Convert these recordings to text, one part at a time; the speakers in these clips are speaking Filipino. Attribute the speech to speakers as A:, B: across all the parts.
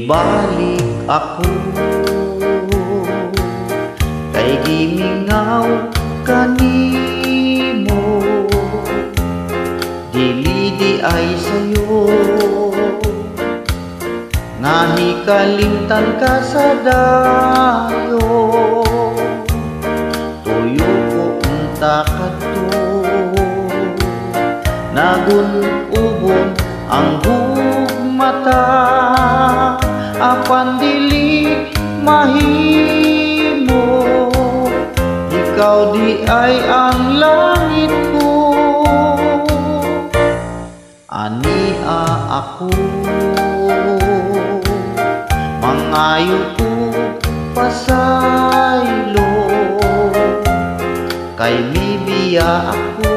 A: Mibalik ako kay gimingaw kanimo, dili di ay sayo, nga hikalimtan ka sa dayo. Tuyo ko unta kadto, nagun-ubon ang hugmata, apan dili mahimo, ikaw di ay ang langit ko. Ania ako, mangayo ko pasaylo, kay mibiya ako,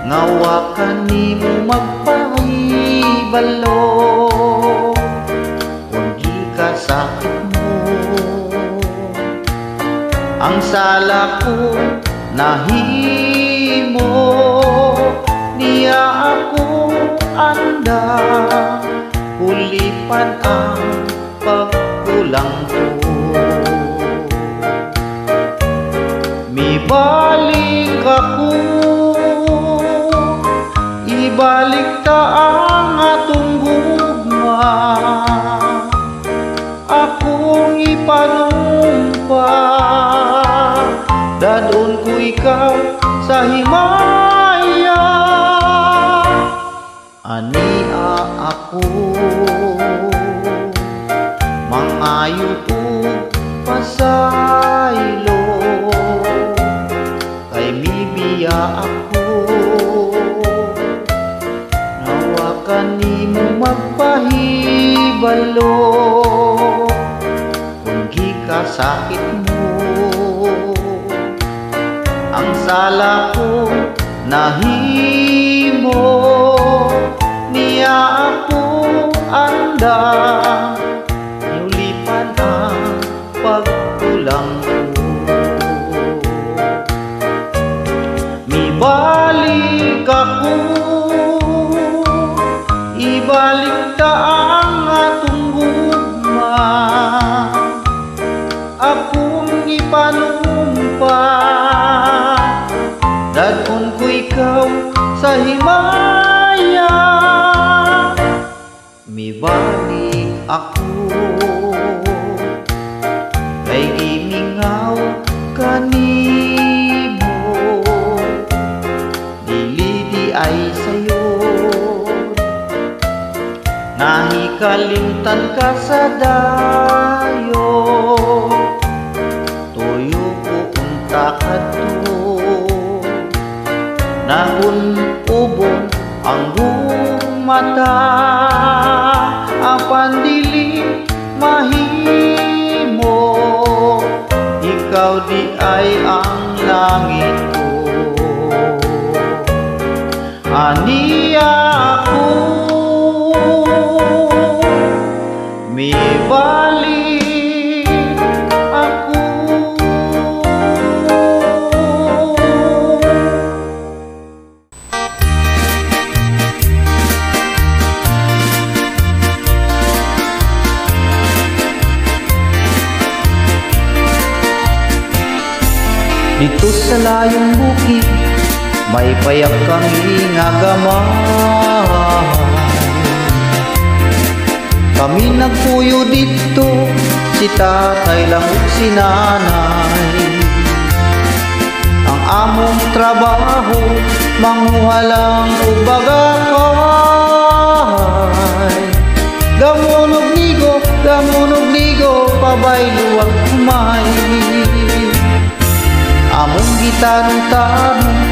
A: ngawa kanimo magpahibalo, kung di ka sakit mo. Ang sala ko nahimo, niya ako anda, hulipan ang pagkulang ko. Mibalik ako, ibalik ta ang atong gugma, akong ipanumpa, dadon ko ikaw sa himaya. Ania ako, mangayo ko pasaylo, kay mibiya ako, nawa kanimo magpahibalo, kung gikasakit mo. Ang sala ko nahimo, niya ako anda, yulipan ang pagkulang ko. Mibalik ako, ibalik ta ang atong gugma, akong ipanumpa, dadon ko ikaw sa himaya. Mibalik ako kay gimingaw kanimo, dili di ay sayo, nahikalimtan ka sa dayo. Tuyo ko unta kadto, nagun-ubon ang hugmata, apan dili mahimo, ikaw di ay ang langit ko. Ania ako, mibalik ako. Dito sa layong bukid, may payak kang ingagamay. Kami nagpuyo dito, si tatay lang ug si nanay. Ang among trabaho, manguha lang ug bagakay. Gamunog ligo, pabaylo ang kumay. Among gitanong-tanong,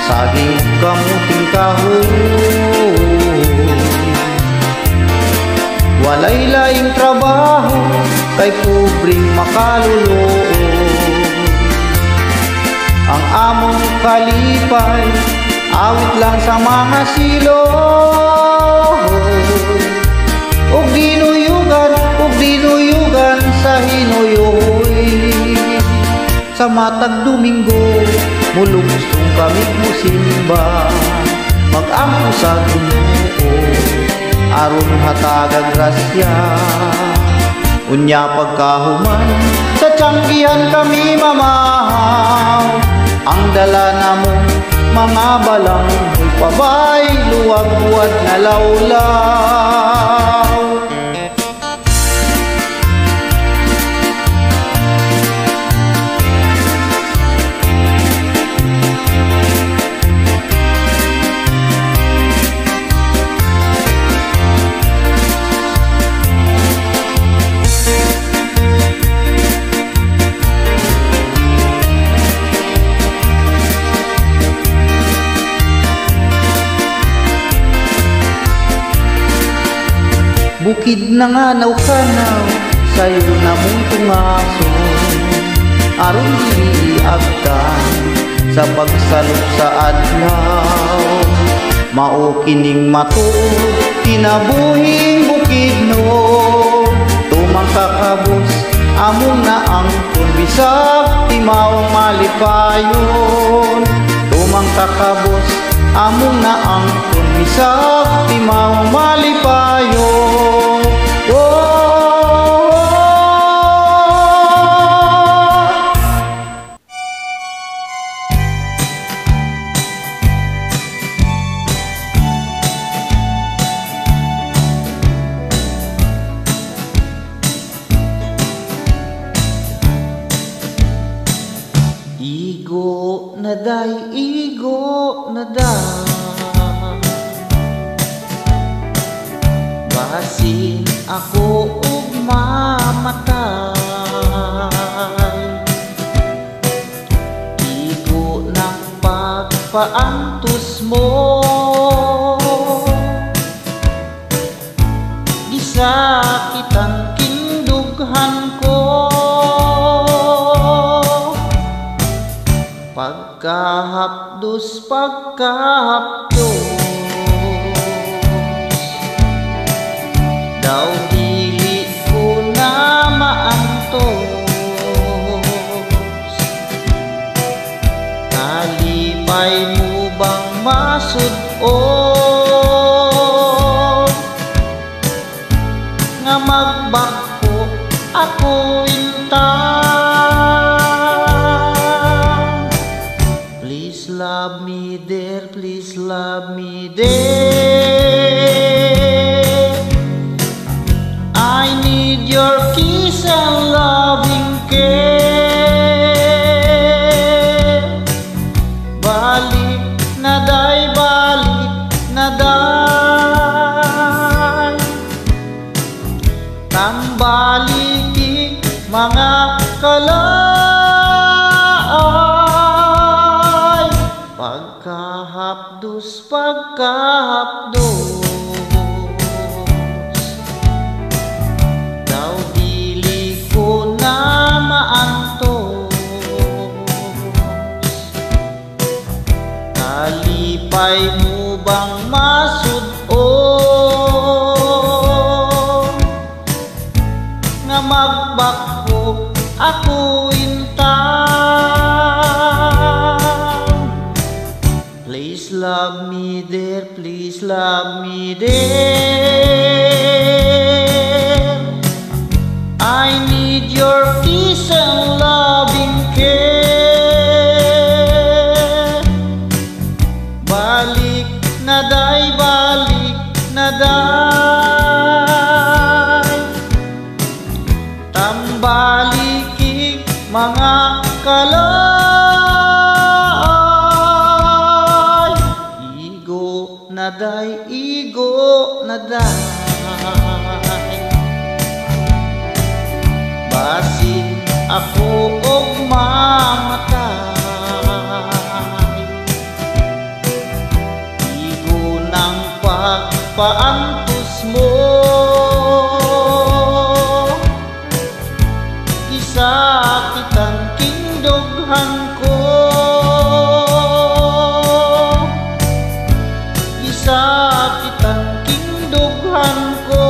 A: saging kamuting kahoy. Walay laing trabaho, kay pobreng makaluluoy. Ang among kalipay, awit lang sa mga silong. Ug dinuyugan sa hinuyoy. Sa matag Domingo, mulungsong kami musimba, mag-ampo sa Ginoo. aron hatagag grasya. Unya pagkahuman sa tiyanggihan kami mamahaw, ang dala namong mga balang pabay luwag buwad na lawlaw. Bukid na nga naw-kanaw, sayo na mong tungason, aron diliagtan sa pagsalop sa adlaw. Mao kining matuod, tinabuhing bukid no, tumang kakabos, among naangkon bisag timawang malipayon. Tumang kakabos, among naangkon bisag timawang malipayon. Igo na day, igo na day, basin ako ug mamatay. Igo ng pagpaantos mo, gisakitan kindughan ko. Pagkahapdos, pagkahapdos, daw dili ko na maantos. Kalipay mo bang masud-on nga magbako ako intang? Please love me there, please love me there. I need your kiss and loving care. Balik na day, balik na day, tambaliki mga kalay. Pagkahapdos, pagkahapdos, daw dili ko na maantos. Kalipay mo bang masud-on nga magbako ako intang? Please love me there, please love me there. I need your kiss and loving care. Balik na day, balik na day, tambaliki mga kalay. Igo na day, igo na day, basin ako og mamatay. Igo ng pagpaantos mo, gisakitan kindughan ko. Gisakitan kindughan ko,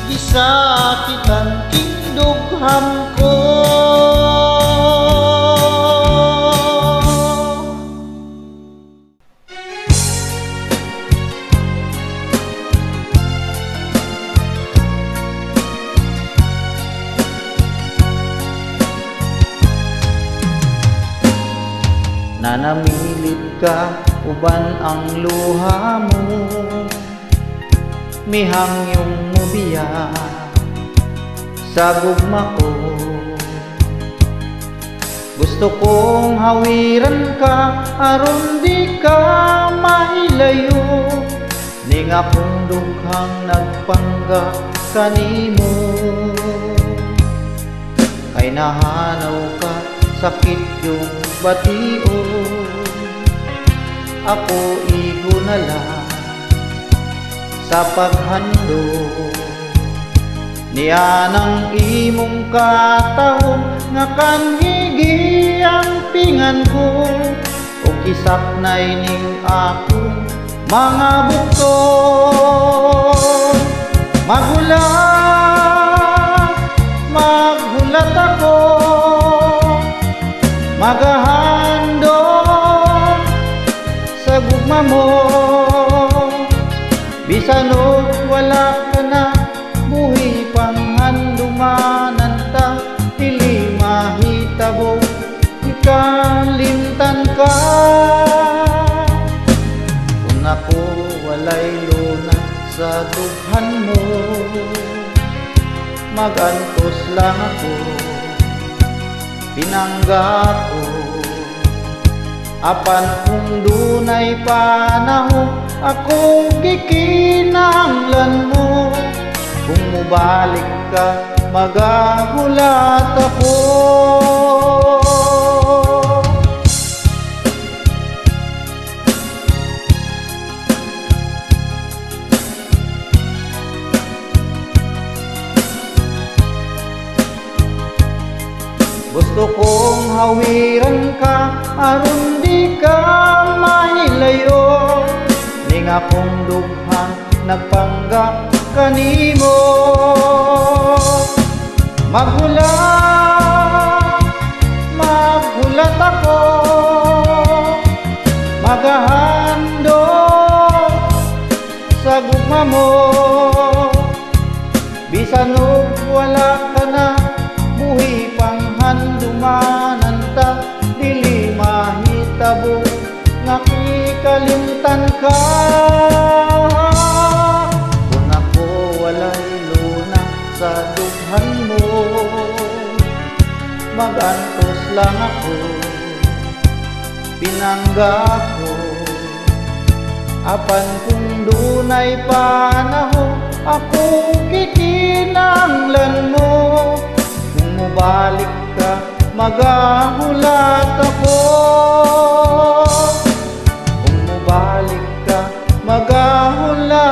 A: gisakitan kindughan ko. namilit ka uban ang luha mo, mihangyong mubiya sa gugma ko. Gusto kong hawiran ka aron di ka mahilayo, ning akong dughang nagpangga kanimo. Kay nahanaw ka sakit yung batio, ako igo na lang sa paghandog. Niya ng imong katahong nga kanhigi ang pingan ko, o kisak na ining akong mga bukto. Magulat ako, magahandog sa gugma mo. Bisan og wala ka na, buhi pang handumanan ta, dili mahitabo ikalimtan ka. Kung ako walay luna sa dughan mo, magantos lang ako, pinangga ko. Apan kung dunay panahon, akong kikinahanglan mo. Kung mubalik ka, magahulat ako. Gusto kong hawiran ka aron di ka mahilayo, ning akong dughang nagpanggap kanimo. Magulat ako, magahandog sa gugma mo. Bisan og wala ka na, buhi pang handumanan ta, dili mahitabo nga ikalimtan ka. Kung ako walay luna sa dughan mo, magantos lang ako, pinangga ko. Apan kung dunay panahon, akong kikinahanglan mo. Kung mubalik ka, magahulat ako. Kung mubalik ka, magahulat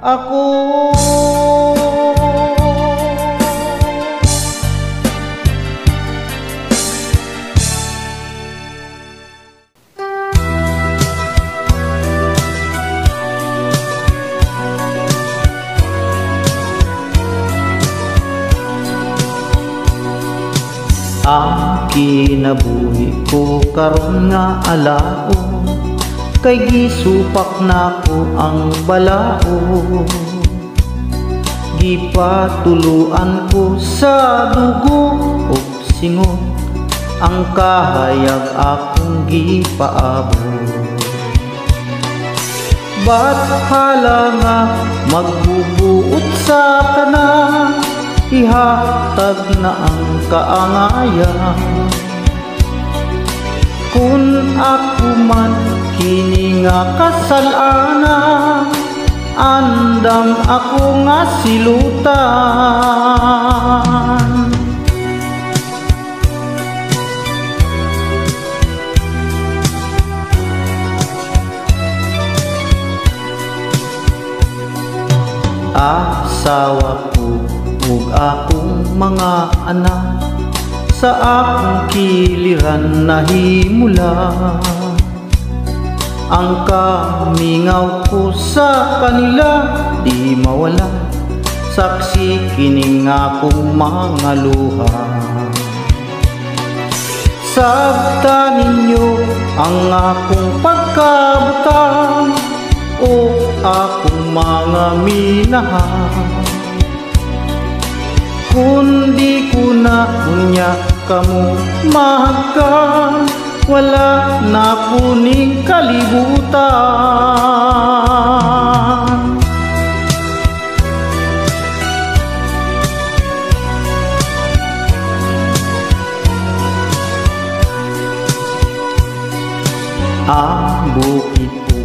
A: ako. Ang kinabuhi ko karon nga alao, kay gisupak na ko ang balao. Gipatuluan ko sa dugo o singot, ang kahayag akong gipaabot. Ba't hala nga magbubuot sa kanang, ihatag na ang kaangayan. Kung ako man kini nga kasalana, andam ako nga silutan. Asawa ko ug akong mga anak, sa akong kiliran nahimula. Ang kamingaw ko sa kanila di mawala, saksi kining akong mga luha. Sabta ninyo ang akong pagkabutang, o akong mga minahan. Kundi ko na unya kamo mahagkan, wala na kuning kalibutan. Ang bukid po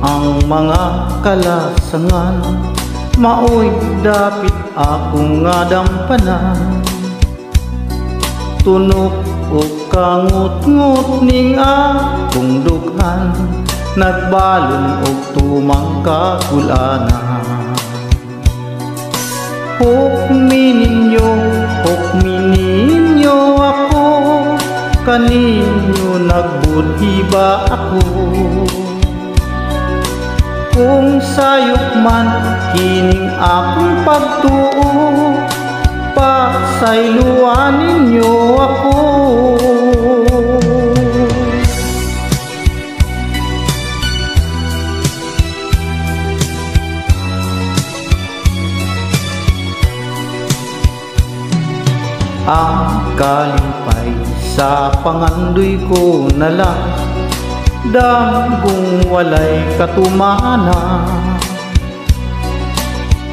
A: ang mga kalasangan, maoy dapit akong nga dampanan. Tunok o kangut-ngut ning akong dughan, nagbalon og tumang kagulanan. Hukmi ninyo ako, kaninyo nagbudhi ba ako? Kung sayop man kining akong pagtuo, pasayloan ninyo ako. Ang kalipay sa pangandoy ko na lang, dagong walay katumana.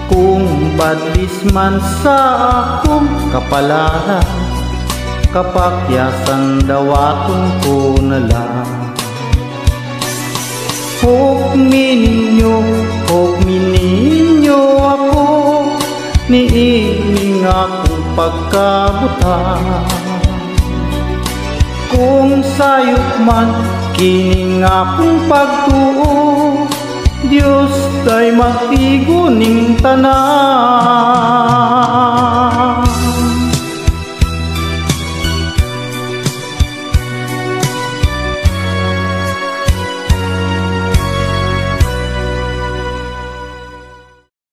A: Kung badlis man sa akong kapalaran, kapakyasan dawaton ko na lang. Hukmi ninyo ako, niining akong pagkabutan. Kung sayop man kining akong pagtuo, Diyos tay magtigo ning tanan.